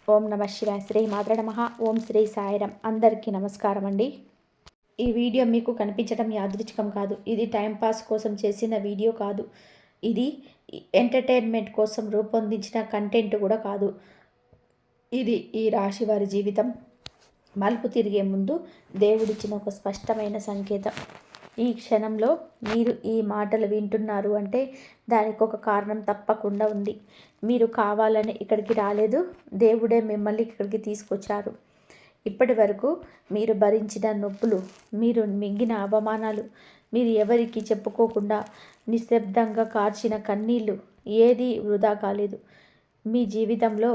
ఓం నమ శివాయ. శ్రీ మాత్ర నమః. ఓం శ్రీ సాయిరం. అందరికీ నమస్కారం అండి. ఈ వీడియో మీకు కనిపించడం యాదృచ్ఛికం కాదు. ఇది టైంపాస్ కోసం చేసిన వీడియో కాదు. ఇది ఎంటర్టైన్మెంట్ కోసం రూపొందించిన కంటెంట్ కూడా కాదు. ఇది ఈ రాశి వారి జీవితం మలుపు తిరిగే ముందు దేవుడిచ్చిన ఒక స్పష్టమైన సంకేతం. ఈ క్షణంలో మీరు ఈ మాటలు వింటున్నారు అంటే దానికి ఒక కారణం తప్పకుండా ఉంది. మీరు కావాలని ఇక్కడికి రాలేదు, దేవుడే మిమ్మల్ని ఇక్కడికి తీసుకొచ్చారు. ఇప్పటి వరకు మీరు భరించిన నొప్పులు, మీరు మింగిన అవమానాలు, మీరు ఎవరికి చెప్పుకోకుండా నిశ్శబ్దంగా కార్చిన కన్నీళ్ళు ఏదీ వృధా కాలేదు. మీ జీవితంలో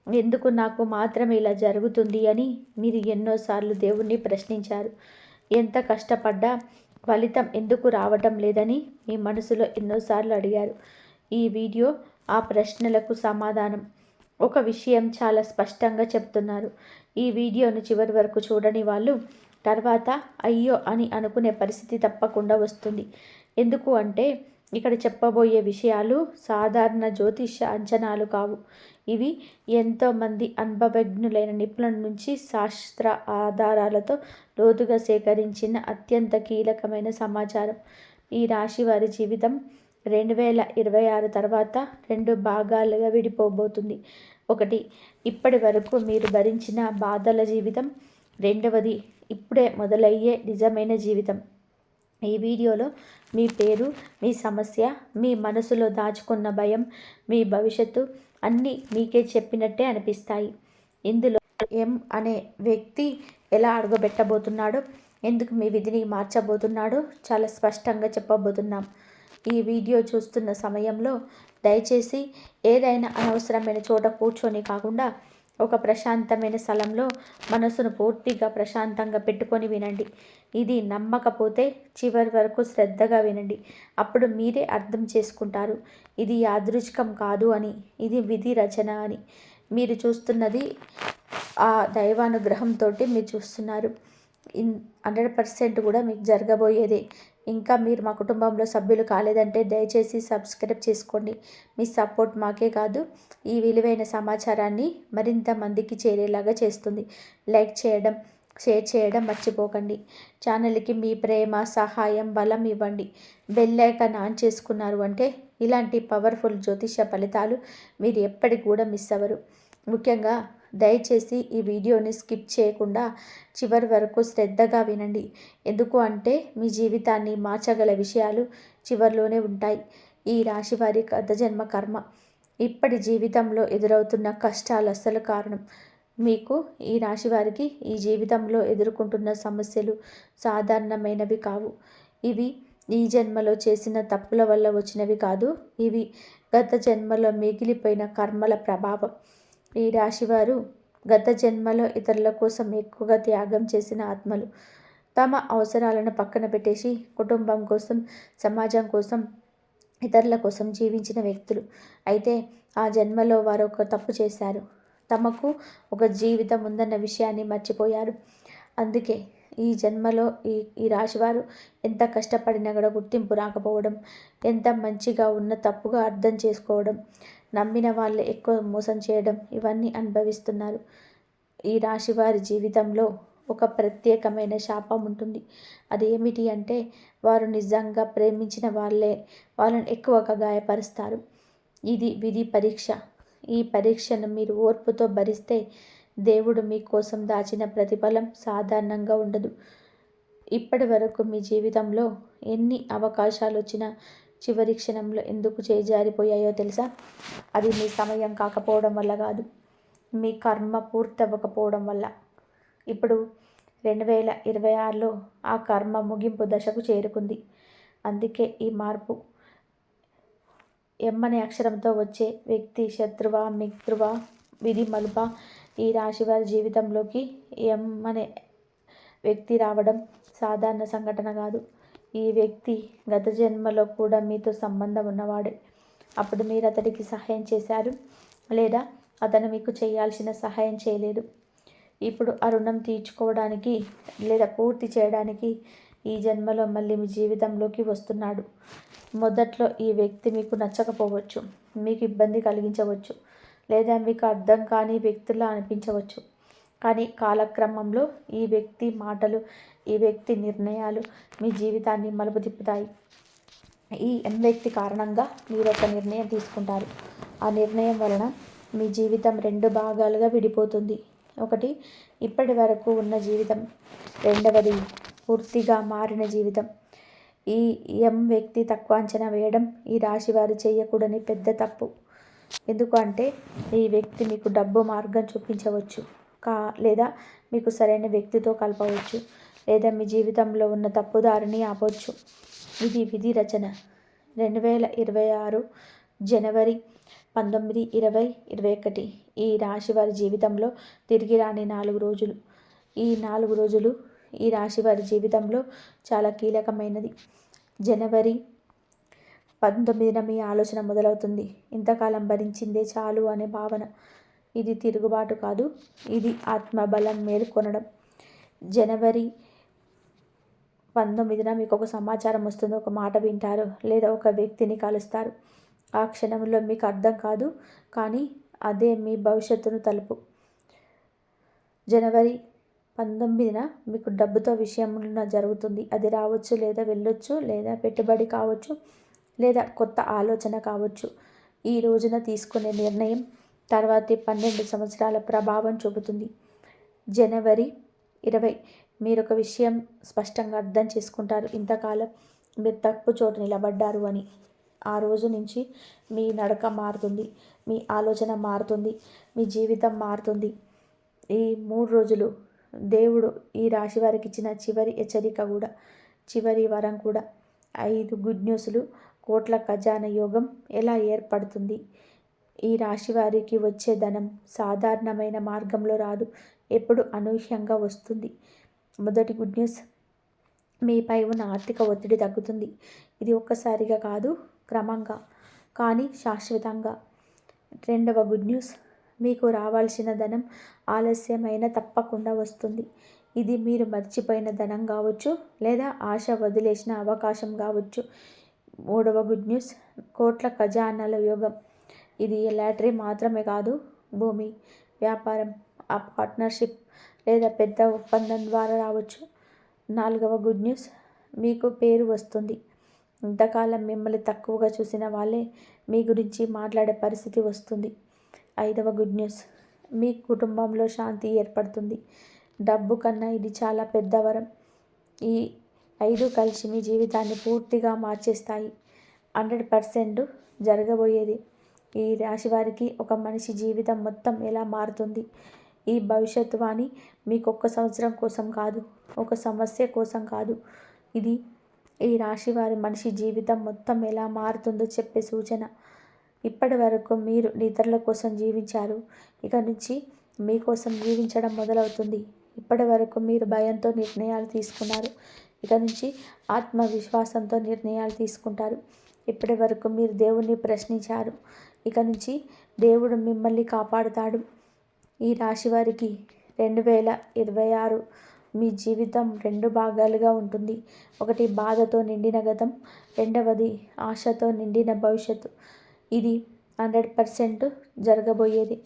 ఎందుకు నాకు మాత్రమే ఇలా జరుగుతుంది అని మీరు ఎన్నోసార్లు దేవుణ్ణి ప్రశ్నించారు. ఎంత కష్టపడ్డా ఫలితం ఎందుకు రావటం లేదని మీ మనసులో ఎన్నోసార్లు అడిగారు. ఈ వీడియో ఆ ప్రశ్నలకు సమాధానం. ఒక విషయం చాలా స్పష్టంగా చెప్తున్నారు. ఈ వీడియోను చివరి వరకు చూడని వాళ్ళు తర్వాత అయ్యో అని అనుకునే పరిస్థితి తప్పకుండా వస్తుంది. ఎందుకు అంటే ఇక్కడ చెప్పబోయే విషయాలు సాధారణ జ్యోతిష అంచనాలు కావు. ఇవి ఎంతోమంది అనుభవజ్ఞులైన నిపుణుల నుంచి శాస్త్ర ఆధారాలతో లోతుగా సేకరించిన అత్యంత కీలకమైన సమాచారం. ఈ రాశి వారి జీవితం 2026 తర్వాత 2 భాగాలుగా విడిపోబోతుంది. ఒకటి, ఇప్పటి వరకు మీరు భరించిన బాధల జీవితం. రెండవది, ఇప్పుడే మొదలయ్యే నిజమైన జీవితం. ఈ వీడియోలో మీ పేరు, మీ సమస్య, మీ మనసులో దాచుకున్న భయం, మీ భవిష్యత్తు అన్నీ మీకే చెప్పినట్టే అనిపిస్తాయి. ఇందులో ఎం అనే వ్యక్తి ఎలా అడుగబెట్టబోతున్నాడో, ఎందుకు మీ విధిని మార్చబోతున్నాడో చాలా స్పష్టంగా చెప్పబోతున్నాం. ఈ వీడియో చూస్తున్న సమయంలో దయచేసి ఏదైనా అనవసరమైన చోట కూర్చొని కాకుండా ఒక ప్రశాంతమైన స్థలంలో మనసును పూర్తిగా ప్రశాంతంగా పెట్టుకొని వినండి. ఇది నమ్మకపోతే చివరి వరకు శ్రద్ధగా వినండి. అప్పుడు మీరే అర్థం చేసుకుంటారు ఇది యాదృచ్ఛికం కాదు అని, ఇది విధి రచన అని. మీరు చూస్తున్నది ఆ దైవానుగ్రహంతో మీరు చూస్తున్నారు. 100% కూడా మీకు జరగబోయేదే. ఇంకా మీరు మా కుటుంబంలో సభ్యులు కాలేదంటే దయచేసి సబ్స్క్రైబ్ చేసుకోండి. మీ సపోర్ట్ మాకే కాదు, ఈ విలువైన సమాచారాన్ని మరింత మందికి చేరేలాగా చేస్తుంది. లైక్ చేయడం, షేర్ చేయడం మర్చిపోకండి. ఛానల్కి మీ ప్రేమ, సహాయం, బలం ఇవ్వండి. బెల్ ఐకాన్ ఆన్ చేసుకున్నారు అంటే ఇలాంటి పవర్ఫుల్ జ్యోతిష ఫలితాలు మీరు ఎప్పటికి కూడా మిస్ అవ్వరు. ముఖ్యంగా దయచేసి ఈ వీడియోని స్కిప్ చేయకుండా చివరి వరకు శ్రద్ధగా వినండి. ఎందుకు అంటే మీ జీవితాన్ని మార్చగల విషయాలు చివరిలోనే ఉంటాయి. ఈ రాశి వారి గత జన్మ కర్మ, ఇప్పటి జీవితంలో ఎదురవుతున్న కష్టాలు అసలు కారణం. మీకు ఈ రాశి వారికి ఈ జీవితంలో ఎదుర్కొంటున్న సమస్యలు సాధారణమైనవి కావు. ఇవి ఈ జన్మలో చేసిన తప్పుల వల్ల వచ్చినవి కాదు. ఇవి గత జన్మలో మిగిలిపోయిన కర్మల ప్రభావం. ఈ రాశివారు గత జన్మలో ఇతరుల కోసం ఎక్కువగా త్యాగం చేసిన ఆత్మలు. తమ అవసరాలను పక్కన పెట్టేసి కుటుంబం కోసం, సమాజం కోసం, ఇతరుల కోసం జీవించిన వ్యక్తులు. అయితే ఆ జన్మలో వారు ఒక తప్పు చేశారు. తమకు ఒక జీవితం ఉందన్న విషయాన్ని మర్చిపోయారు. అందుకే ఈ జన్మలో ఈ రాశివారు ఎంత కష్టపడినా కూడా గుర్తింపు రాకపోవడం, ఎంత మంచిగా ఉన్న తప్పుగా అర్థం చేసుకోవడం, నమ్మిన వాళ్ళే ఎక్కువ మోసం చేయడం, ఇవన్నీ అనుభవిస్తున్నారు. ఈ రాశివారి జీవితంలో ఒక ప్రత్యేకమైన శాపం ఉంటుంది. అది ఏమిటి అంటే వారు నిజంగా ప్రేమించిన వాళ్ళని ఎక్కువగా గాయపరుస్తారు. ఇది విధి పరీక్ష. ఈ పరీక్షను మీరు ఓర్పుతో భరిస్తే దేవుడు మీకోసం దాచిన ప్రతిఫలం సాధారణంగా ఉండదు. ఇప్పటి వరకు మీ జీవితంలో ఎన్ని అవకాశాలు వచ్చినా చివరి క్షణంలో ఎందుకు చేజారిపోయాయో తెలుసా? అది మీ సమయం కాకపోవడం వల్ల కాదు, మీ కర్మ పూర్తవ్వకపోవడం వల్ల. ఇప్పుడు 2026లో ఆ కర్మ ముగింపు దశకు చేరుకుంది. అందుకే ఈ మార్పు. ఎమ్మనే అక్షరంతో వచ్చే వ్యక్తి శత్రువా, మిత్రువా, విధి మలుప, ఈ రాశివారి జీవితంలోకి ఎమ్మనే వ్యక్తి రావడం సాధారణ సంఘటన కాదు. ఈ వ్యక్తి గత జన్మలో కూడా మీతో సంబంధం ఉన్నవాడే. అప్పుడు మీరు అతడికి సహాయం చేశారు, లేదా అతను మీకు చేయాల్సిన సహాయం చేయలేదు. ఇప్పుడు ఆ రుణం తీర్చుకోవడానికి లేదా పూర్తి చేయడానికి ఈ జన్మలో మళ్ళీ మీ జీవితంలోకి వస్తున్నాడు. మొదట్లో ఈ వ్యక్తి మీకు నచ్చకపోవచ్చు, మీకు ఇబ్బంది కలిగించవచ్చు, లేదా మీకు అర్థం కాని వ్యక్తులా అనిపించవచ్చు. కానీ కాలక్రమంలో ఈ వ్యక్తి మాటలు, ఈ వ్యక్తి నిర్ణయాలు మీ జీవితాన్ని మలుపు తిప్పుతాయి. ఈ వ్యక్తి కారణంగా మీరు ఒక నిర్ణయం తీసుకుంటారు. ఆ నిర్ణయం వలన మీ జీవితం 2 భాగాలుగా విడిపోతుంది. ఒకటి ఇప్పటి వరకు ఉన్న జీవితం, రెండవది పూర్తిగా మారిన జీవితం. ఈ వ్యక్తి తక్కువ అంచనా వేయడం ఈ రాశి వారు చేయకూడని పెద్ద తప్పు. ఎందుకంటే ఈ వ్యక్తి మీకు డబ్బు మార్గం చూపించవచ్చు, లేదా మీకు సరైన వ్యక్తితో కలపవచ్చు, లేదా మీ జీవితంలో ఉన్న తప్పుదారిని ఆపవచ్చు. ఇది విధి రచన. 2026 జనవరి 19, 20, 21 ఈ రాశి వారి జీవితంలో తిరిగి రాని 4 రోజులు. ఈ 4 రోజులు ఈ రాశి వారి జీవితంలో చాలా కీలకమైనది. జనవరి 19న మీ ఆలోచన మొదలవుతుంది. ఇంతకాలం భరించిందే చాలు అనే భావన. ఇది తిరుగుబాటు కాదు, ఇది ఆత్మబలం మేల్కొనడం. జనవరి 19న మీకు ఒక సమాచారం వస్తుంది, ఒక మాట వింటారు, లేదా ఒక వ్యక్తిని కలుస్తారు. ఆ క్షణంలో మీకు అర్థం కాదు, కానీ అదే మీ భవిష్యత్తును తలుపు. జనవరి 19న మీకు డబ్బుతో విషయం జరుగుతుంది. అది రావచ్చు, లేదా వెళ్ళొచ్చు, లేదా పెట్టుబడి కావచ్చు, లేదా కొత్త ఆలోచన కావచ్చు. ఈ రోజున తీసుకునే నిర్ణయం తర్వాతి 12 సంవత్సరాల ప్రభావం చూపుతుంది. జనవరి 20 మీరు ఒక విషయం స్పష్టంగా అర్థం చేసుకుంటారు. ఇంతకాలం మీరు తప్పు చోటు నిలబడ్డారు అని. ఆ రోజు నుంచి మీ నడక మారుతుంది, మీ ఆలోచన మారుతుంది, మీ జీవితం మారుతుంది. ఈ 3 రోజులు దేవుడు ఈ రాశి వారికి ఇచ్చిన చివరి హెచ్చరిక కూడా, చివరి వరం కూడా. 5 గుడ్ న్యూస్లు. కోట్ల ఖజానా యోగం ఎలా ఏర్పడుతుంది? ఈ రాశి వారికి వచ్చే ధనం సాధారణమైన మార్గంలో రాదు, ఎప్పుడు అనూహ్యంగా వస్తుంది. మొదటి గుడ్ న్యూస్, మీపై ఉన్న ఆర్థిక ఒత్తిడి తగ్గుతుంది. ఇది ఒక్కసారిగా కాదు, క్రమంగా, కానీ శాశ్వతంగా. రెండవ గుడ్ న్యూస్, మీకు రావాల్సిన ధనం ఆలస్యమైన తప్పకుండా వస్తుంది. ఇది మీరు మర్చిపోయిన ధనం కావచ్చు, లేదా ఆశ వదిలేసిన అవకాశం కావచ్చు. మూడవ గుడ్ న్యూస్, కోట్ల ఖజానాల యోగం. ఇది లాటరీ మాత్రమే కాదు, భూమి, వ్యాపారం, ఆ పార్ట్నర్షిప్, లేదా పెద్ద ఒప్పందం ద్వారా రావచ్చు. నాలుగవ గుడ్ న్యూస్, మీకు పేరు వస్తుంది. ఇంతకాలం మిమ్మల్ని తక్కువగా చూసిన వాళ్ళే మీ గురించి మాట్లాడే పరిస్థితి వస్తుంది. ఐదవ గుడ్ న్యూస్, మీ కుటుంబంలో శాంతి ఏర్పడుతుంది. డబ్బు కన్నా ఇది చాలా పెద్ద వరం. ఈ 5 కలిసి మీ జీవితాన్ని పూర్తిగా మార్చేస్తాయి. 100% జరగబోయేది. ఈ రాశి వారికి ఒక మనిషి జీవితం మొత్తం ఎలా మారుతుంది. ఈ భవిష్యత్తు వాణి మీకు 1 సంవత్సరం కోసం కాదు, ఒక సమస్య కోసం కాదు. ఇది ఈ రాశి వారి మనిషి జీవితం మొత్తం ఎలా మారుతుందో చెప్పే సూచన. ఇప్పటి వరకు మీరు ఇతరుల కోసం జీవించారు, ఇక నుంచి మీకోసం జీవించడం మొదలవుతుంది. ఇప్పటి వరకు మీరు భయంతో నిర్ణయాలు తీసుకున్నారు, ఇక నుంచి ఆత్మవిశ్వాసంతో నిర్ణయాలు తీసుకుంటారు. ఇప్పటి వరకు మీరు దేవుణ్ణి ప్రశ్నించారు, ఇక నుంచి దేవుడు మిమ్మల్ని కాపాడుతాడు. ఈ రాశి వారికి 2026 మీ జీవితం 2 భాగాలుగా ఉంటుంది. ఒకటి బాధతో నిండిన గతం, రెండవది ఆశతో నిండిన భవిష్యత్తు. ఇది 100% జరగబోయేది.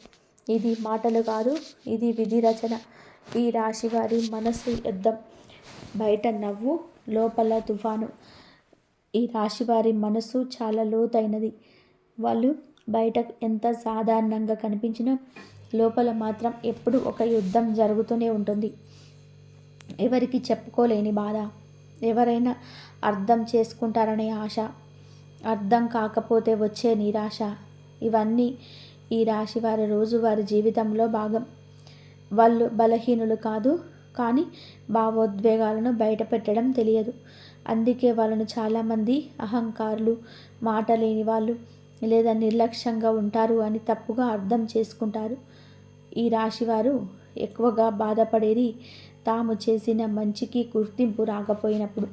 ఇది మాటలు కాదు, ఇది విధి రచన. ఈ రాశి వారి మనసు యుద్ధం, బయట నవ్వు, లోపల తుఫాను. ఈ రాశి వారి మనసు చాలా లోతైనది. వాళ్ళు బయట ఎంత సాధారణంగా కనిపించినా లోపల మాత్రం ఎప్పుడు ఒక యుద్ధం జరుగుతూనే ఉంటుంది. ఎవరికి చెప్పుకోలేని బాధ, ఎవరైనా అర్థం చేసుకుంటారనే ఆశ, అర్థం కాకపోతే వచ్చే నిరాశ, ఇవన్నీ ఈ రాశి వారి రోజువారి జీవితంలో భాగం. వాళ్ళు బలహీనులు కాదు, కానీ భావోద్వేగాలను బయట పెట్టడం తెలియదు. అందుకే వాళ్ళను చాలామంది అహంకారులు, మాట లేని వాళ్ళు, లేదా నిర్లక్ష్యంగా ఉంటారు అని తప్పుగా అర్థం చేసుకుంటారు. ఈ రాశివారు ఎక్కువగా బాధపడేది తాము చేసిన మంచికి గుర్తింపు రాకపోయినప్పుడు,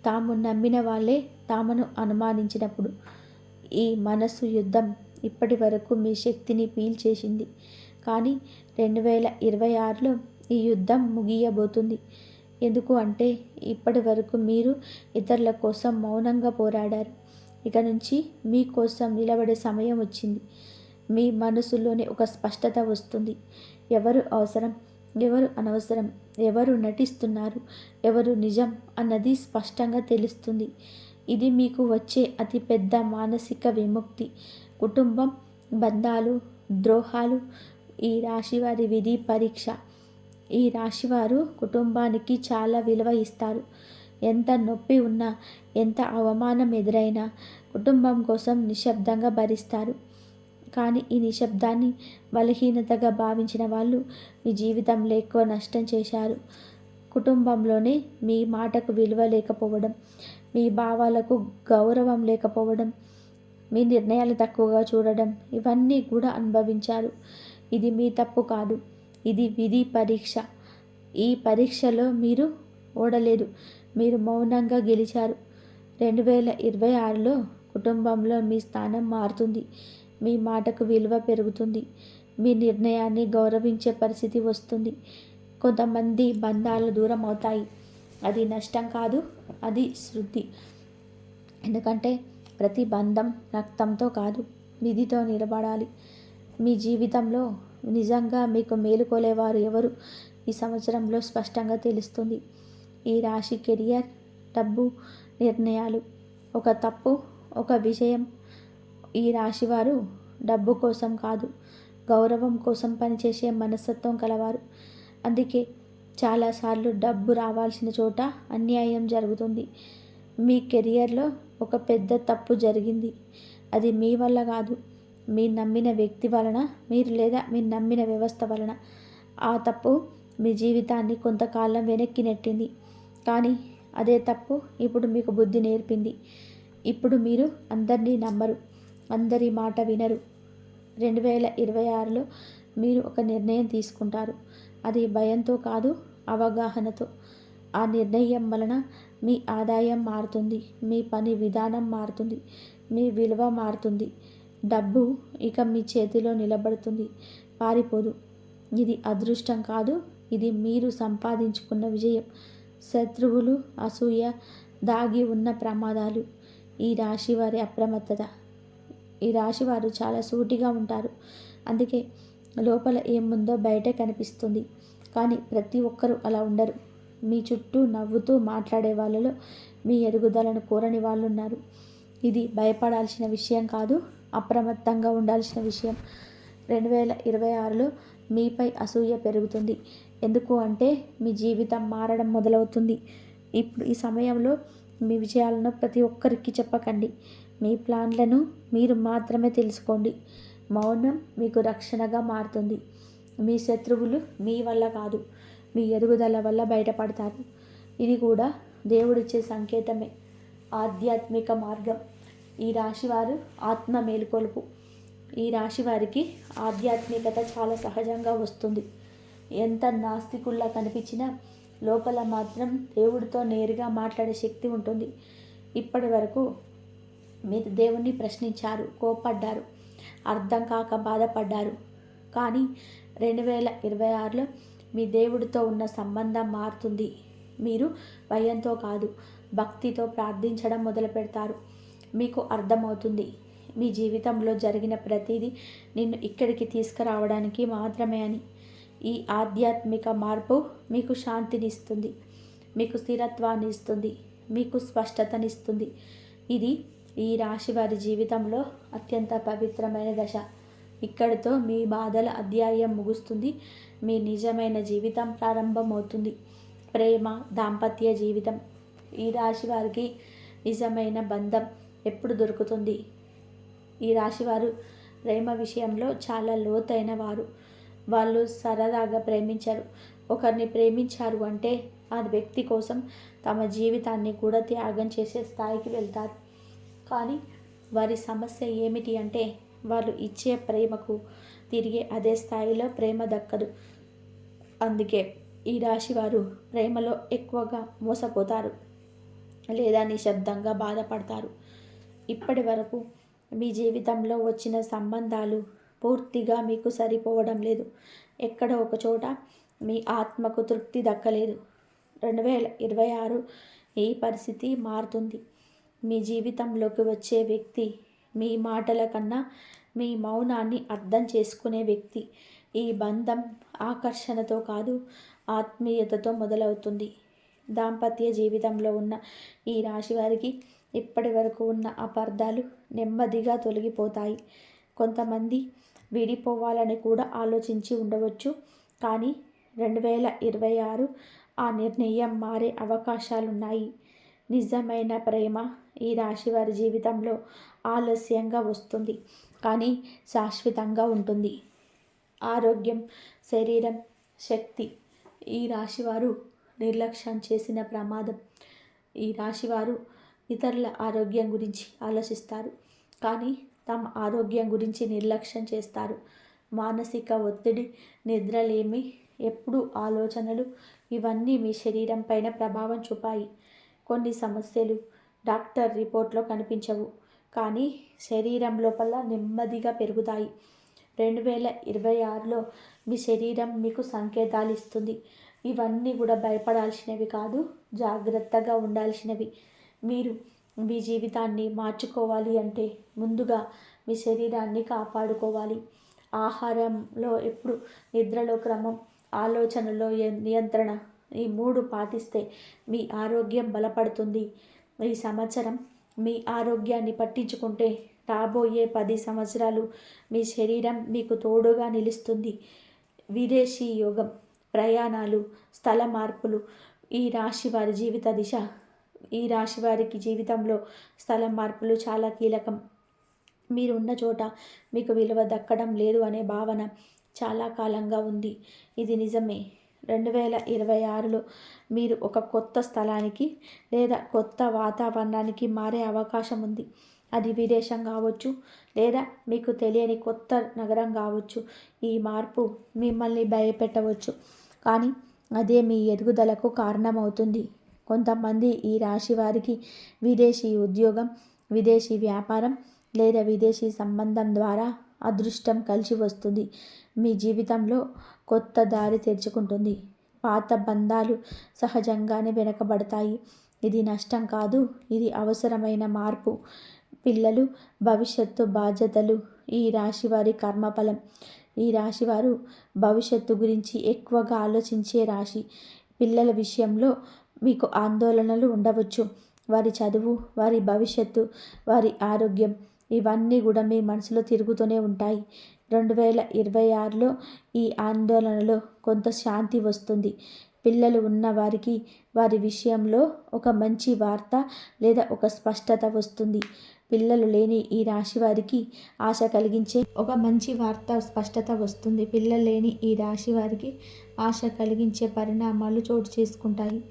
తాము నమ్మిన వాళ్ళే తామును అనుమానించినప్పుడు. ఈ మనసు యుద్ధం ఇప్పటి వరకు మీ శక్తిని పీల్చేసింది, కానీ 2026లో ఈ యుద్ధం ముగియబోతుంది. ఎందుకు అంటే ఇప్పటి వరకు మీరు ఇతరుల కోసం మౌనంగా పోరాడారు, ఇక నుంచి మీకోసం నిలబడే సమయం వచ్చింది. మీ మనసులోని ఒక స్పష్టత వస్తుంది. ఎవరు అవసరం, ఎవరు అనవసరం, ఎవరు నటిస్తున్నారు, ఎవరు నిజం అన్నది స్పష్టంగా తెలుస్తుంది. ఇది మీకు వచ్చే అతిపెద్ద మానసిక విముక్తి. కుటుంబం, బంధాలు, ద్రోహాలు ఈ రాశివారి విధి పరీక్ష. ఈ రాశివారు కుటుంబానికి చాలా విలువ ఇస్తారు. ఎంత నొప్పి ఉన్నా, ఎంత అవమానం ఎదురైనా కుటుంబం కోసం నిశ్శబ్దంగా భరిస్తారు. కానీ ఈ నిశ్శబ్దాన్ని బలహీనతగా భావించిన వాళ్ళు మీ జీవితంలో ఎక్కువ నష్టం చేశారు. కుటుంబంలోనే మీ మాటకు విలువ లేకపోవడం, మీ భావాలకు గౌరవం లేకపోవడం, మీ నిర్ణయాలు తక్కువగా చూడడం, ఇవన్నీ కూడా అనుభవించారు. ఇది మీ తప్పు కాదు, ఇది విధి పరీక్ష. ఈ పరీక్షలో మీరు ఓడలేదు, మీరు మౌనంగా గెలిచారు. 2026లో కుటుంబంలో మీ స్థానం మారుతుంది. మీ మాటకు విలువ పెరుగుతుంది. మీ నిర్ణయాన్ని గౌరవించే పరిస్థితి వస్తుంది. కొంతమంది బంధాలు దూరం అవుతాయి. అది నష్టం కాదు, అది శృద్ధి. ఎందుకంటే ప్రతి బంధం రక్తంతో కాదు, విధితో నిలబడాలి. మీ జీవితంలో నిజంగా మీకు మేలుకోలేవారు ఎవరు ఈ సంవత్సరంలో స్పష్టంగా తెలుస్తుంది. ఈ రాశి కెరియర్, డబ్బు, నిర్ణయాలు. ఒక తప్పు, ఒక విజయం. ఈ రాశివారు డబ్బు కోసం కాదు, గౌరవం కోసం పనిచేసే మనస్తత్వం కలవారు. అందుకే చాలాసార్లు డబ్బు రావాల్సిన చోట అన్యాయం జరుగుతుంది. మీ కెరియర్లో ఒక పెద్ద తప్పు జరిగింది. అది మీ వల్ల కాదు, మీ నమ్మిన వ్యక్తి వలన, లేదా మీరు నమ్మిన వ్యవస్థ వలన. ఆ తప్పు మీ జీవితాన్ని కొంతకాలం వెనక్కి నెట్టింది. కానీ అదే తప్పు ఇప్పుడు మీకు బుద్ధి నేర్పింది. ఇప్పుడు మీరు అందరినీ నమ్మరు, అందరి మాట వినరు. 2026లో మీరు ఒక నిర్ణయం తీసుకుంటారు. అది భయంతో కాదు, అవగాహనతో. ఆ నిర్ణయం వలన మీ ఆదాయం మారుతుంది, మీ పని విధానం మారుతుంది, మీ విలువ మారుతుంది. డబ్బు ఇక మీ చేతిలో నిలబడుతుంది, పారిపోదు. ఇది అదృష్టం కాదు, ఇది మీరు సంపాదించుకున్న విజయం. శత్రువులు, అసూయ, దాగి ఉన్న ప్రమాదాలు. ఈ రాశి వారి అప్రమత్తత. ఈ రాశివారు చాలా సూటిగా ఉంటారు. అందుకే లోపల ఏముందో బయట కనిపిస్తుంది. కానీ ప్రతి ఒక్కరూ అలా ఉండరు. మీ చుట్టూ నవ్వుతూ మాట్లాడే వాళ్ళలో మీ ఎదుగుదలను కోరని వాళ్ళు ఉన్నారు. ఇది భయపడాల్సిన విషయం కాదు, అప్రమత్తంగా ఉండాల్సిన విషయం. 2026లో మీపై అసూయ పెరుగుతుంది. ఎందుకు అంటే మీ జీవితం మారడం మొదలవుతుంది. ఇప్పుడు ఈ సమయంలో మీ విజయాలను ప్రతి ఒక్కరికి చెప్పకండి. మీ ప్లాన్లను మీరు మాత్రమే తెలుసుకోండి. మౌనం మీకు రక్షణగా మారుతుంది. మీ శత్రువులు మీ వల్ల కాదు, మీ ఎదుగుదల వల్ల బయటపడతారు. ఇది కూడా దేవుడిచ్చే సంకేతమే. ఆధ్యాత్మిక మార్గం. ఈ రాశివారు ఆత్మ మేలుకొలుపు. ఈ రాశివారికి ఆధ్యాత్మికత చాలా సహజంగా వస్తుంది. ఎంత నాస్తికుల్లా కనిపించినా లోపల మాత్రం దేవుడితో నేరుగా మాట్లాడే శక్తి ఉంటుంది. ఇప్పటి వరకు మీరు దేవుణ్ణి ప్రశ్నించారు, కోపడ్డారు, అర్థం కాక బాధపడ్డారు. కానీ 2026లో మీ దేవుడితో ఉన్న సంబంధం మారుతుంది. మీరు భయంతో కాదు, భక్తితో ప్రార్థించడం మొదలు పెడతారు. మీకు అర్థమవుతుంది, మీ జీవితంలో జరిగిన ప్రతిదీ నిన్ను ఇక్కడికి తీసుకురావడానికి మాత్రమే అని. ఈ ఆధ్యాత్మిక మార్పు మీకు శాంతినిస్తుంది, మీకు స్థిరత్వాన్ని ఇస్తుంది, మీకు స్పష్టతనిస్తుంది. ఇది ఈ రాశి వారి జీవితంలో అత్యంత పవిత్రమైన దశ. ఇక్కడితో మీ బాధల అధ్యాయం ముగుస్తుంది. మీ నిజమైన జీవితం ప్రారంభమవుతుంది. ప్రేమ, దాంపత్య జీవితం. ఈ రాశి వారికి నిజమైన బంధం ఎప్పుడు దొరుకుతుంది? ఈ రాశివారు ప్రేమ విషయంలో చాలా లోతైన వారు. వాళ్ళు సరదాగా ప్రేమించరు. ఒకరిని ప్రేమించారు అంటే ఆ వ్యక్తి కోసం తమ జీవితాన్ని కూడా త్యాగం చేసే స్థాయికి వెళ్తారు. కానీ వారి సమస్య ఏమిటి అంటే వాళ్ళు ఇచ్చే ప్రేమకు తిరిగి అదే స్థాయిలో ప్రేమ దక్కదు. అందుకే ఈ రాశి వారు ప్రేమలో ఎక్కువగా మోసపోతారు లేదా నిశ్శబ్దంగా బాధపడతారు. ఇప్పటి వరకు మీ జీవితంలో వచ్చిన సంబంధాలు పూర్తిగా మీకు సరిపోవడం లేదు. ఎక్కడో ఒక చోట మీ ఆత్మకు తృప్తి దక్కలేదు. 2026 ఈ పరిస్థితి మారుతుంది. మీ జీవితంలోకి వచ్చే వ్యక్తి మీ మాటల కన్నా మీ మౌనాన్ని అర్థం చేసుకునే వ్యక్తి. ఈ బంధం ఆకర్షణతో కాదు, ఆత్మీయతతో మొదలవుతుంది. దాంపత్య జీవితంలో ఉన్న ఈ రాశి వారికి ఇప్పటి వరకు ఉన్న అపార్థాలు నెమ్మదిగా తొలగిపోతాయి. కొంతమంది విడిపోవాలని కూడా ఆలోచించి ఉండవచ్చు. కానీ 2026 ఆ నిర్ణయం మారే అవకాశాలున్నాయి. నిజమైన ప్రేమ ఈ రాశి వారి జీవితంలో ఆలస్యంగా వస్తుంది, కానీ శాశ్వతంగా ఉంటుంది. ఆరోగ్యం, శరీరం, శక్తి ఈ రాశివారు నిర్లక్ష్యం చేసిన ప్రమాదం. ఈ రాశివారు ఇతరుల ఆరోగ్యం గురించి ఆలోచిస్తారు, కానీ తమ ఆరోగ్యం గురించి నిర్లక్ష్యం చేస్తారు. మానసిక ఒత్తిడి, నిద్రలేమి, ఎప్పుడు ఆలోచనలు ఇవన్నీ మీ శరీరం పైన ప్రభావం చూపాయి. కొన్ని సమస్యలు డాక్టర్ రిపోర్ట్లో కనిపించవు, కానీ శరీరం లోపల నెమ్మదిగా పెరుగుతాయి. 2026లో మీ శరీరం మీకు సంకేతాలు ఇస్తుంది. ఇవన్నీ కూడా భయపడాల్సినవి కాదు, జాగ్రత్తగా ఉండాల్సినవి. మీరు మీ జీవితాన్ని మార్చుకోవాలి అంటే ముందుగా మీ శరీరాన్ని కాపాడుకోవాలి. ఆహారంలో ఎప్పుడు, నిద్రలో క్రమం, ఆలోచనలో నియంత్రణ, ఈ 3 పాటిస్తే మీ ఆరోగ్యం బలపడుతుంది. ఈ సంవత్సరం మీ ఆరోగ్యాన్ని పట్టించుకుంటే రాబోయే 10 సంవత్సరాలు మీ శరీరం మీకు తోడుగా నిలుస్తుంది. విదేశీ యోగం, ప్రయాణాలు, స్థల మార్పులు ఈ రాశి వారి జీవిత దిశ. ఈ రాశి వారికి జీవితంలో స్థల మార్పులు చాలా కీలకం. మీరు ఉన్న చోట మీకు విలువ దక్కడం లేదు అనే భావన చాలా కాలంగా ఉంది. ఇది నిజమే. 2026లో మీరు ఒక కొత్త స్థలానికి లేదా కొత్త వాతావరణానికి మారే అవకాశం ఉంది. అది విదేశం కావచ్చు, లేదా మీకు తెలియని కొత్త నగరం కావచ్చు. ఈ మార్పు మిమ్మల్ని భయపెట్టవచ్చు, కానీ అదే మీ ఎదుగుదలకు కారణమవుతుంది. కొంతమంది ఈ రాశి వారికి విదేశీ ఉద్యోగం, విదేశీ వ్యాపారం లేదా విదేశీ సంబంధం ద్వారా అదృష్టం కలిసి వస్తుంది. మీ జీవితంలో కొత్త దారి తెరుచుకుంటుంది. పాత బంధాలు సహజంగానే వెనకబడతాయి. ఇది నష్టం కాదు, ఇది అవసరమైన మార్పు. పిల్లలు, భవిష్యత్తు బాధ్యతలు ఈ రాశివారి కర్మఫలం. ఈ రాశివారు భవిష్యత్తు గురించి ఎక్కువగా ఆలోచించే రాశి. పిల్లల విషయంలో మీకు ఆందోళనలు ఉండవచ్చు. వారి చదువు, వారి భవిష్యత్తు, వారి ఆరోగ్యం ఇవన్నీ కూడా మీ మనసులో తిరుగుతూనే ఉంటాయి. 2026లో ఈ ఆందోళనలో కొంత శాంతి వస్తుంది. పిల్లలు ఉన్న వారికి వారి విషయంలో ఒక మంచి వార్త లేదా ఒక స్పష్టత వస్తుంది. పిల్లలు లేని ఈ రాశి వారికి ఆశ కలిగించే ఒక మంచి వార్త, స్పష్టత వస్తుంది. పిల్లలు లేని ఈ రాశి వారికి ఆశ కలిగించే పరిణామాలు చోటు చేసుకుంటాయి.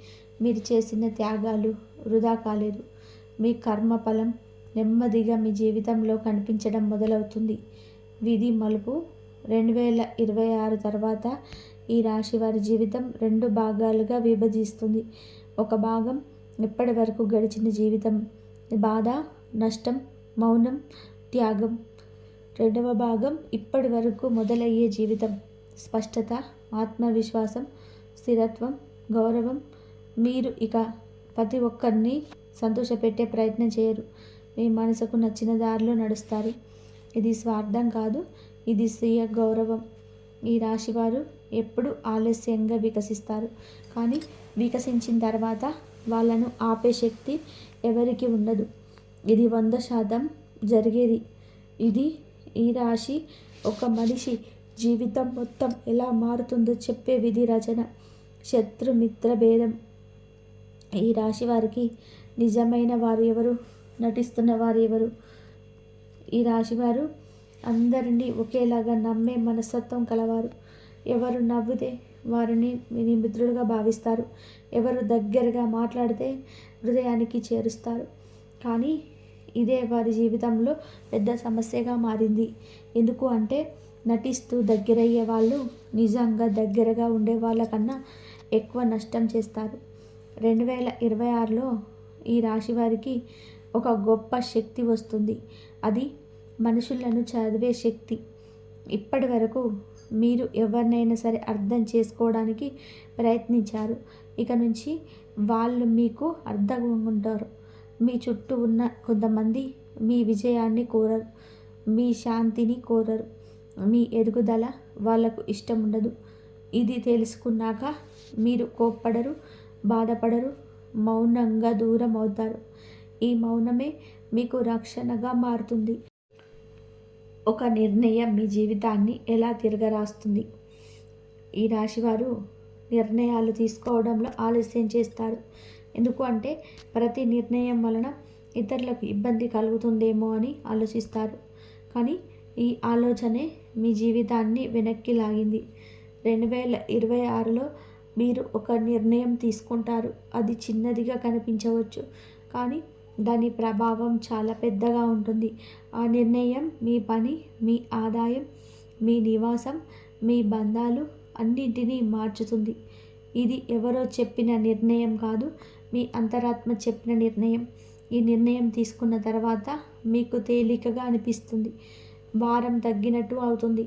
మీరు చేసిన త్యాగాలు వృధా కాలేదు. మీ కర్మఫలం నెమ్మదిగా మీ జీవితంలో కనిపించడం మొదలవుతుంది. విధి మలుపు. 2026 తర్వాత ఈ రాశి వారి జీవితం 2 భాగాలుగా విభజిస్తుంది. ఒక భాగం ఇప్పటి వరకు గడిచిన జీవితం, బాధ, నష్టం, మౌనం, త్యాగం. రెండవ భాగం ఇప్పటి వరకు మొదలయ్యే జీవితం, స్పష్టత, ఆత్మవిశ్వాసం, స్థిరత్వం, గౌరవం. మీరు ఇక ప్రతి ఒక్కరిని సంతోషపెట్టే ప్రయత్నం చేయరు. మీ మనసుకు నచ్చిన దారిలో నడుస్తారు. ఇది స్వార్థం కాదు, ఇది స్వీయ గౌరవం. ఈ రాశివారు ఎప్పుడు ఆలస్యంగా వికసిస్తారు, కానీ వికసించిన తర్వాత వాళ్ళను ఆపే శక్తి ఎవరికి ఉండదు. ఇది 100% జరిగేది. ఇది ఈ రాశి ఒక మనిషి జీవితం మొత్తం ఎలా మారుతుందో చెప్పే విధి రచన. శత్రుమిత్ర భేదం. ఈ రాశి వారికి నిజమైన వారు ఎవరు, నటిస్తున్న వారు ఎవరు? ఈ రాశివారు అందరినీ ఒకేలాగా నమ్మే మనస్తత్వం కలవారు. ఎవరు నవ్వితే వారిని మిత్రులుగా భావిస్తారు. ఎవరు దగ్గరగా మాట్లాడితే హృదయానికి చేరుస్తారు. కానీ ఇదే వారి జీవితంలో పెద్ద సమస్యగా మారింది. ఎందుకు అంటే నటిస్తూ దగ్గరయ్యే వాళ్ళు నిజంగా దగ్గరగా ఉండే వాళ్ళకన్నా ఎక్కువ నష్టం చేస్తారు. 2026లో ఈ రాశి వారికి ఒక గొప్ప శక్తి వస్తుంది. అది మనుషులను చదివే శక్తి. ఇప్పటి వరకు మీరు ఎవరినైనా సరే అర్థం చేసుకోవడానికి ప్రయత్నించారు. ఇక నుంచి వాళ్ళు మీకు అర్థం ఉంటారు. మీ చుట్టూ ఉన్న కొంతమంది మీ విజయాన్ని కోరరు. మీ శాంతిని కోరరు. మీ ఎదుగుదల వాళ్ళకు ఇష్టం ఉండదు. ఇది తెలుసుకున్నాక మీరు కోప్పడరు, బాధపడరు, మౌనంగా దూరం అవుతారు. ఈ మౌనమే మీకు రక్షణగా మారుతుంది. ఒక నిర్ణయం మీ జీవితాన్ని ఎలా తిరగరాస్తుంది. ఈ రాశివారు నిర్ణయాలు తీసుకోవడంలో ఆలస్యం చేస్తారు. ఎందుకు అంటే ప్రతి నిర్ణయం వలన ఇతరులకు ఇబ్బంది కలుగుతుందేమో అని ఆలోచిస్తారు. కానీ ఈ ఆలోచనే మీ జీవితాన్ని వెనక్కి లాగింది. 2026లో మీరు ఒక నిర్ణయం తీసుకుంటారు. అది చిన్నదిగా కనిపించవచ్చు, కానీ దాని ప్రభావం చాలా పెద్దగా ఉంటుంది. ఆ నిర్ణయం మీ పని, మీ ఆదాయం, మీ నివాసం, మీ బంధాలు అన్నింటినీ మార్చుతుంది. ఇది ఎవరో చెప్పిన నిర్ణయం కాదు, మీ అంతరాత్మ చెప్పిన నిర్ణయం. ఈ నిర్ణయం తీసుకున్న తర్వాత మీకు తేలికగా అనిపిస్తుంది. భారం తగ్గినట్టు అవుతుంది.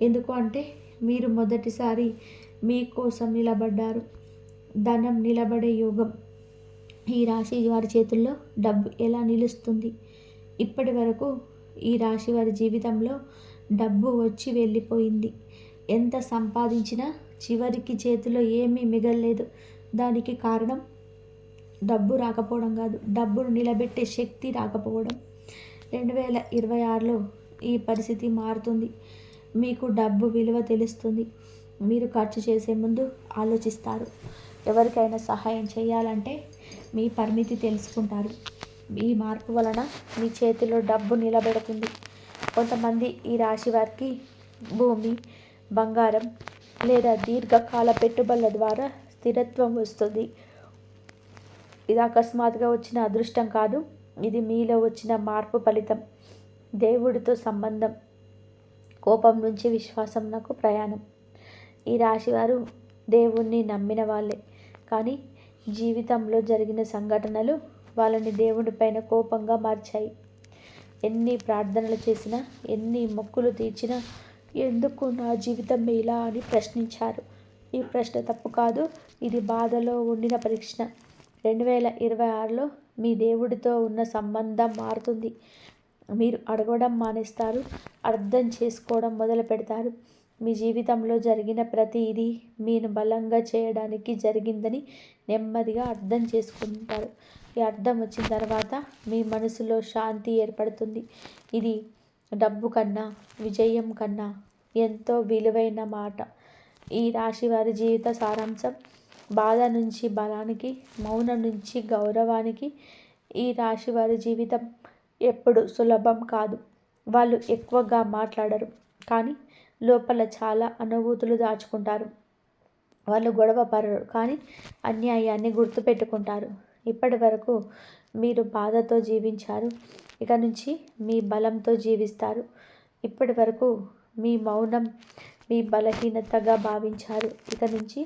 ఎందుకు అంటే మీరు మొదటిసారి మీకోసం నిలబడ్డారు. ధనం నిలబడే యోగం. ఈ రాశి వారి చేతుల్లో డబ్బు ఎలా నిలుస్తుంది? ఇప్పటి వరకు ఈ రాశి వారి జీవితంలో డబ్బు వచ్చి వెళ్ళిపోయింది. ఎంత సంపాదించినా చివరికి చేతిలో ఏమీ మిగల్లేదు. దానికి కారణం డబ్బు రాకపోవడం కాదు, డబ్బును నిలబెట్టే శక్తి రాకపోవడం. 2026లో ఈ పరిస్థితి మారుతుంది. మీకు డబ్బు విలువ తెలుస్తుంది. మీరు ఖర్చు చేసే ముందు ఆలోచిస్తారు. ఎవరికైనా సహాయం చేయాలంటే మీ పరిమితి తెలుసుకుంటారు. ఈ మార్పు వలన మీ చేతిలో డబ్బు నిలబెడుతుంది. కొంతమంది ఈ రాశి వారికి భూమి, బంగారం లేదా దీర్ఘకాల పెట్టుబడుల ద్వారా స్థిరత్వం వస్తుంది. ఇది అకస్మాత్తుగా వచ్చిన అదృష్టం కాదు, ఇది మీలో వచ్చిన మార్పు ఫలితం. దేవుడితో సంబంధం. కోపం నుంచి విశ్వాసంకు ప్రయాణం. ఈ రాశివారు దేవుణ్ణి నమ్మిన వాళ్ళే, కానీ జీవితంలో జరిగిన సంఘటనలు వాళ్ళని దేవుడిపైన కోపంగా మార్చాయి. ఎన్ని ప్రార్థనలు చేసినా, ఎన్ని మొక్కులు తీర్చినా ఎందుకు నా జీవితం ఇలా అని ప్రశ్నించారు. ఈ ప్రశ్న తప్పు కాదు, ఇది బాధలో ఉండిన ప్రశ్న. 2026లో మీ దేవుడితో ఉన్న సంబంధం మారుతుంది. మీరు అడగడం మానేస్తారు, అర్థం చేసుకోవడం మొదలు పెడతారు. మీ జీవితంలో జరిగిన ప్రతిదీ మీరు బలంగా చేయడానికి జరిగిందని నెమ్మదిగా అర్థం చేసుకుంటారు. ఈ అర్థం వచ్చిన తర్వాత మీ మనసులో శాంతి ఏర్పడుతుంది. ఇది డబ్బు కన్నా, విజయం కన్నా ఎంతో విలువైన మాట. ఈ రాశి వారి జీవిత సారాంశం. బాధ నుంచి బలానికి, మౌనం నుంచి గౌరవానికి. ఈ రాశి వారి జీవితం ఎప్పుడు సులభం కాదు. వాళ్ళు ఎక్కువగా మాట్లాడరు, కానీ లోపల చాలా అనుభూతులు దాచుకుంటారు. వాళ్ళు గొడవ పడరు, కానీ అన్యాయాన్ని గుర్తుపెట్టుకుంటారు. ఇప్పటి వరకు మీరు బాధతో జీవించారు, ఇక నుంచి మీ బలంతో జీవిస్తారు. ఇప్పటి వరకు మీ మౌనం మీ బలహీనతగా భావించారు, ఇక నుంచి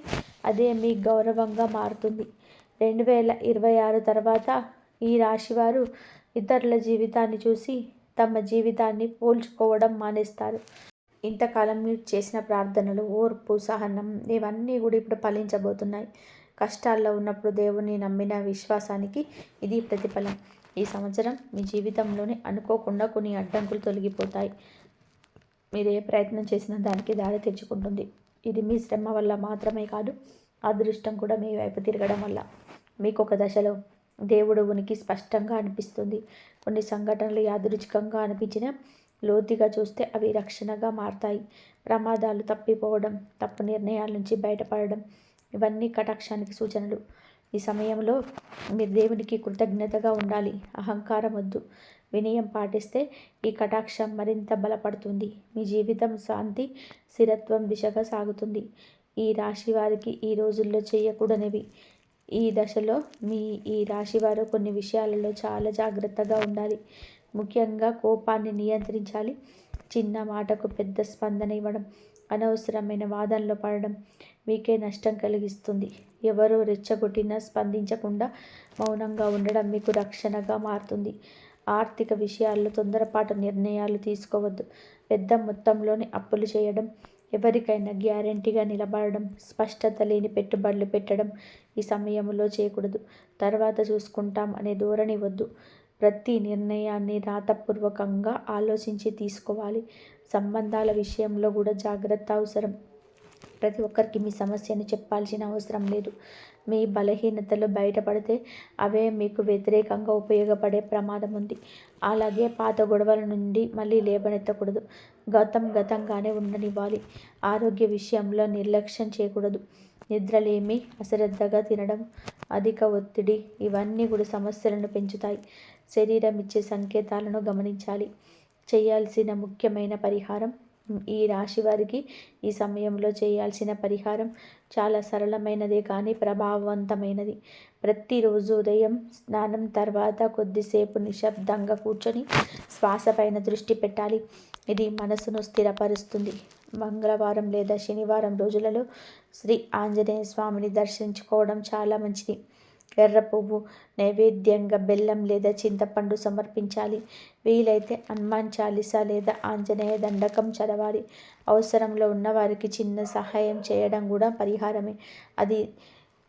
అదే మీ గౌరవంగా మారుతుంది. 2026 తర్వాత ఈ రాశివారు ఇతరుల జీవితాన్ని చూసి తమ జీవితాన్ని పోల్చుకోవడం మానేస్తారు. ఇంతకాలం మీరు చేసిన ప్రార్థనలు, ఓర్పు, సహనం ఇవన్నీ కూడా ఇప్పుడు ఫలించబోతున్నాయి. కష్టాల్లో ఉన్నప్పుడు దేవుని నమ్మిన విశ్వాసానికి ఇది ప్రతిఫలం. ఈ సంవత్సరం మీ జీవితంలోనే అనుకోకుండా కొన్ని అడ్డంకులు తొలగిపోతాయి. మీరు ఏ ప్రయత్నం చేసినా దానికి దారి తెచ్చుకుంటుంది. ఇది మీ శ్రమ వల్ల మాత్రమే కాదు, అదృష్టం కూడా మీ వైపు తిరగడం వల్ల. మీకు ఒక దశలో దేవుడు ఉనికి స్పష్టంగా అనిపిస్తుంది. కొన్ని సంఘటనలు యాదృచ్ఛికంగా అనిపించినా లోతుగా చూస్తే అవి రక్షణగా మారతాయి. ప్రమాదాలు తప్పిపోవడం, తప్పు నిర్ణయాల నుంచి బయటపడడం ఇవన్నీ కటాక్షానికి సూచనలు. ఈ సమయంలో మీరు దేవునికి కృతజ్ఞతగా ఉండాలి. అహంకారం వద్దు. వినయం పాటిస్తే ఈ కటాక్షం మరింత బలపడుతుంది. మీ జీవితం శాంతి, స్థిరత్వం దిశగా సాగుతుంది. ఈ రాశి వారికి ఈ రోజుల్లో చేయకూడనివి. ఈ దశలో ఈ రాశివారు కొన్ని విషయాలలో చాలా జాగ్రత్తగా ఉండాలి. ముఖ్యంగా కోపాన్ని నియంత్రించాలి. చిన్న మాటకు పెద్ద స్పందన ఇవ్వడం, అనవసరమైన వాదనలో పడడం మీకే నష్టం కలిగిస్తుంది. ఎవరో రెచ్చగొట్టినా స్పందించకుండా మౌనంగా ఉండడం మీకు రక్షణగా మారుతుంది. ఆర్థిక విషయాల్లో తొందరపాటు నిర్ణయాలు తీసుకోవద్దు. పెద్ద మొత్తంలోని అప్పులు చేయడం, ఎవరికైనా గ్యారెంటీగా నిలబడడం, స్పష్టత లేని పెట్టుబడులు పెట్టడం ఈ సమయంలో చేయకూడదు. తర్వాత చూసుకుంటాం అనే ధోరణి వద్దు. ప్రతి నిర్ణయాన్ని రాతపూర్వకంగా ఆలోచించి తీసుకోవాలి. సంబంధాల విషయంలో కూడా జాగ్రత్త అవసరం. ప్రతి ఒక్కరికి మీ సమస్యను చెప్పాల్సిన అవసరం లేదు. మీ బలహీనతలు బయటపడితే అవే మీకు వ్యతిరేకంగా ఉపయోగపడే ప్రమాదం ఉంది. అలాగే పాత గొడవల నుండి మళ్ళీ లేవనెత్తకూడదు. గతంగానే ఉండనివ్వాలి. ఆరోగ్య విషయంలో నిర్లక్ష్యం చేయకూడదు. నిద్రలేమి, అశ్రద్ధగా తినడం, అధిక ఒత్తిడి ఇవన్నీ కూడా సమస్యలను పెంచుతాయి. శరీరం ఇచ్చే సంకేతాలను గమనించాలి. చేయాల్సిన ముఖ్యమైన పరిహారం, ఈ రాశి వారికి ఈ సమయంలో చేయాల్సిన పరిహారం చాలా సరళమైనదే కానీ ప్రభావవంతమైనది. ప్రతిరోజు ఉదయం స్నానం తర్వాత కొద్దిసేపు నిశ్శబ్దంగా కూర్చొని శ్వాస పైన దృష్టి పెట్టాలి. ఇది మనసును స్థిరపరుస్తుంది. మంగళవారం లేదా శనివారం రోజులలో శ్రీ ఆంజనేయ స్వామిని దర్శించుకోవడం చాలా మంచిది. ఎర్ర పువ్వు నైవేద్యంగా బెల్లం లేదా చింతపండు సమర్పించాలి. వీలైతే హనుమాన్ చాలీసా లేదా ఆంజనేయ దండకం చదవాలి. అవసరంలో ఉన్న వారికి చిన్న సహాయం చేయడం కూడా పరిహారమే. అది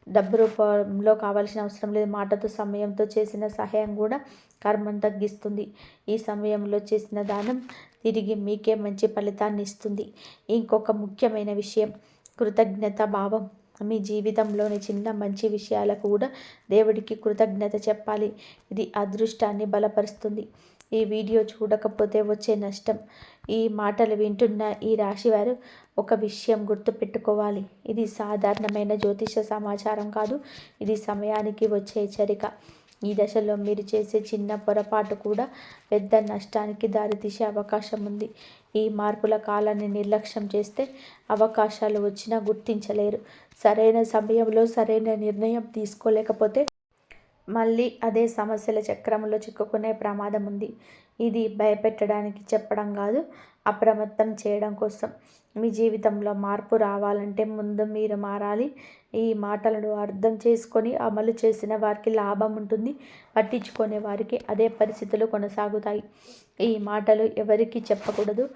డబ్బు రూపంలో కావాల్సిన అవసరం లేదు. మాటతో సమయంతో చేసిన సహాయం కూడా కర్మను తగ్గిస్తుంది. ఈ సమయంలో చేసిన దానం తిరిగి మీకే మంచి ఫలితాన్ని ఇస్తుంది. ఇంకొక ముఖ్యమైన విషయం, కృతజ్ఞత భావం. మీ జీవితంలోని చిన్న మంచి వాళ్లకు కూడా దేవుడికి కృతజ్ఞత చెప్పాలి. ఇది అదృష్టాన్ని బలపరుస్తుంది. ఈ వీడియో చూడకపోతే వచ్చే నష్టం. ఈ మాటలు వింటున్న ఈ రాశివారు ఒక విషయం గుర్తుపెట్టుకోవాలి. ఇది సాధారణమైన జ్యోతిష సమాచారం కాదు. ఇది సమయానికి వచ్చే హెచ్చరిక. ఈ దశలో మీరు చేసే చిన్న పొరపాటు కూడా పెద్ద నష్టానికి దారితీసే అవకాశం ఉంది. ఈ మార్పుల కాలాన్ని నిర్లక్ష్యం చేస్తే అవకాశాలు వచ్చినా గుర్తించలేరు. సరైన సమయంలో సరైన నిర్ణయం తీసుకోలేకపోతే మళ్ళీ అదే సమస్యల చక్రంలో చిక్కుకునే ప్రమాదం ఉంది. ఇది భయపెట్టడానికి చెప్పడం కాదు, అప్రమత్తం చేయడం కోసం. మీ జీవితంలో మార్పు రావాలంటే ముందు మీరు మారాలి. ఈ మాటలను అర్థం చేసుకొని అమలు చేసిన వారికి లాభం ఉంటుంది. పట్టించుకునే వారికి అదే పరిస్థితులు కొనసాగుతాయి. ఈ మాటలు ఎవరికి చెప్పకూడదు.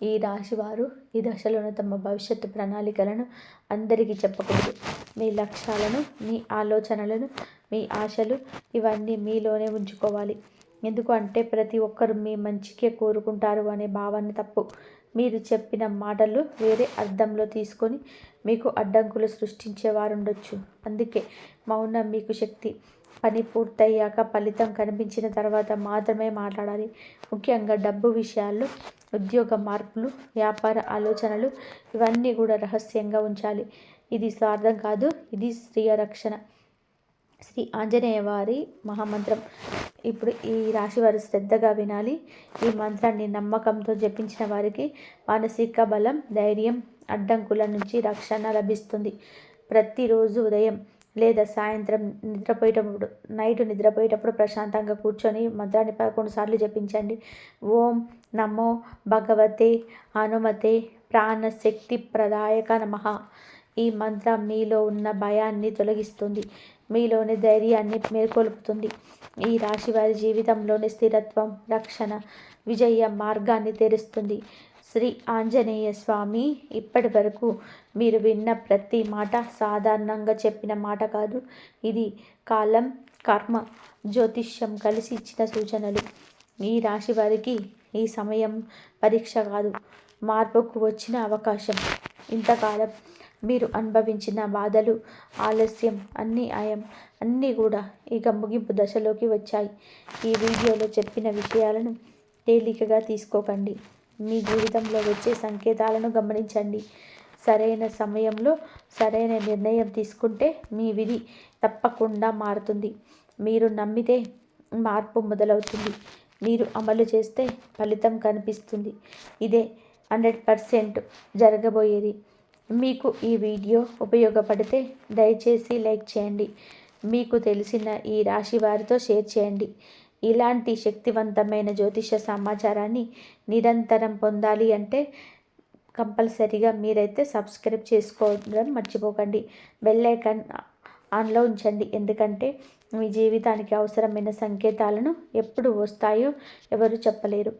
ఈ రాశివారు ఈ దశలోనే తమ భవిష్యత్తు ప్రణాళికలను అందరికీ చెప్పకూడదు. మీ లక్ష్యాలను, మీ ఆలోచనలను, మీ ఆశలు ఇవన్నీ మీలోనే ఉంచుకోవాలి. ఎందుకు అంటే ప్రతి ఒక్కరు మీ మంచికే కోరుకుంటారు అనే భావన తప్పు. మీరు చెప్పిన మాటలు వేరే అర్థంలో తీసుకొని మీకు అడ్డంకులు సృష్టించేవారు ఉండొచ్చు. అందుకే మౌనం మీకు శక్తి. పని పూర్తయ్యాక ఫలితం కనిపించిన తర్వాత మాత్రమే మాట్లాడాలి. ముఖ్యంగా డబ్బు విషయాల్లో, ఉద్యోగ మార్పులు, వ్యాపార ఆలోచనలు ఇవన్నీ కూడా రహస్యంగా ఉంచాలి. ఇది స్వార్థం కాదు, ఇది స్వీయ రక్షణ. శ్రీ ఆంజనేయ వారి మహామంత్రం. ఇప్పుడు ఈ రాశి వారు శ్రద్ధగా వినాలి. ఈ మంత్రాన్ని నమ్మకంతో జపించిన వారికి మానసిక బలం, ధైర్యం, అడ్డంకుల నుంచి రక్షణ లభిస్తుంది. ప్రతిరోజు ఉదయం లేదా సాయంత్రం నైట్ నిద్రపోయేటప్పుడు ప్రశాంతంగా కూర్చొని మంత్రాన్ని 11 సార్లు జపించండి. ఓం నమో భగవతే హనుమతే ప్రాణశక్తి ప్రదాయక నమః. ఈ మంత్రం మీలో ఉన్న భయాన్ని తొలగిస్తుంది, మీలోని ధైర్యాన్ని మేల్కొల్పుతుంది. ఈ రాశి వారి జీవితంలోని స్థిరత్వం, రక్షణ, విజయ మార్గాన్ని తెరుస్తుంది. శ్రీ ఆంజనేయ స్వామి ఇప్పటి వరకు మీరు విన్న ప్రతి మాట సాధారణంగా చెప్పిన మాట కాదు. ఇది కాలం, కర్మ, జ్యోతిష్యం కలిసి ఇచ్చిన సూచనలు. ఈ రాశి వారికి ఈ సమయం పరీక్ష కాదు, మార్పుకు వచ్చిన అవకాశం. ఇంతకాలం మీరు అనుభవించిన బాధలు, ఆలస్యం, అన్నీ కూడా ఇక ముగింపు దశలోకి వచ్చాయి. ఈ వీడియోలో చెప్పిన విషయాలను తేలికగా తీసుకోకండి. మీ జీవితంలో వచ్చే సంకేతాలను గమనించండి. సరైన సమయంలో సరైన నిర్ణయం తీసుకుంటే మీ విధి తప్పకుండా మారుతుంది. మీరు నమ్మితే మార్పు మొదలవుతుంది. మీరు అమలు చేస్తే ఫలితం కనిపిస్తుంది. ఇదే 100% జరగబోయేది. మీకు ఈ వీడియో ఉపయోగపడితే దయచేసి లైక్ చేయండి. మీకు తెలిసిన ఈ రాశి వారితో షేర్ చేయండి. ఇలాంటి శక్తివంతమైన జ్యోతిష సమాచారాన్ని నిరంతరం పొందాలి అంటే కంపల్సరీగా మీరైతే సబ్స్క్రైబ్ చేసుకోవడం మర్చిపోకండి. బెల్ ఐకాన్ ఆన్లో ఉంచండి. ఎందుకంటే మీ జీవితానికి అవసరమైన సంకేతాలను ఎప్పుడు వస్తాయో ఎవరు చెప్పలేరు.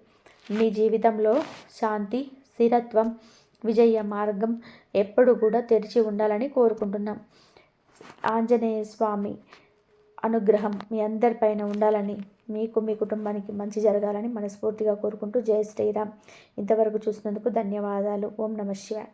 మీ జీవితంలో శాంతి, స్థిరత్వం, విజయ మార్గం ఎప్పుడు కూడా తెరిచి ఉండాలని కోరుకుంటున్నాం. ఆంజనేయ స్వామి అనుగ్రహం మీ అందరిపైన ఉండాలని, మీకు మీ కుటుంబానికి మంచి జరగాలని మనస్ఫూర్తిగా కోరుకుంటూ జై శ్రీరామ్. ఇంతవరకు చూసినందుకు ధన్యవాదాలు. ఓం నమః శివాయ.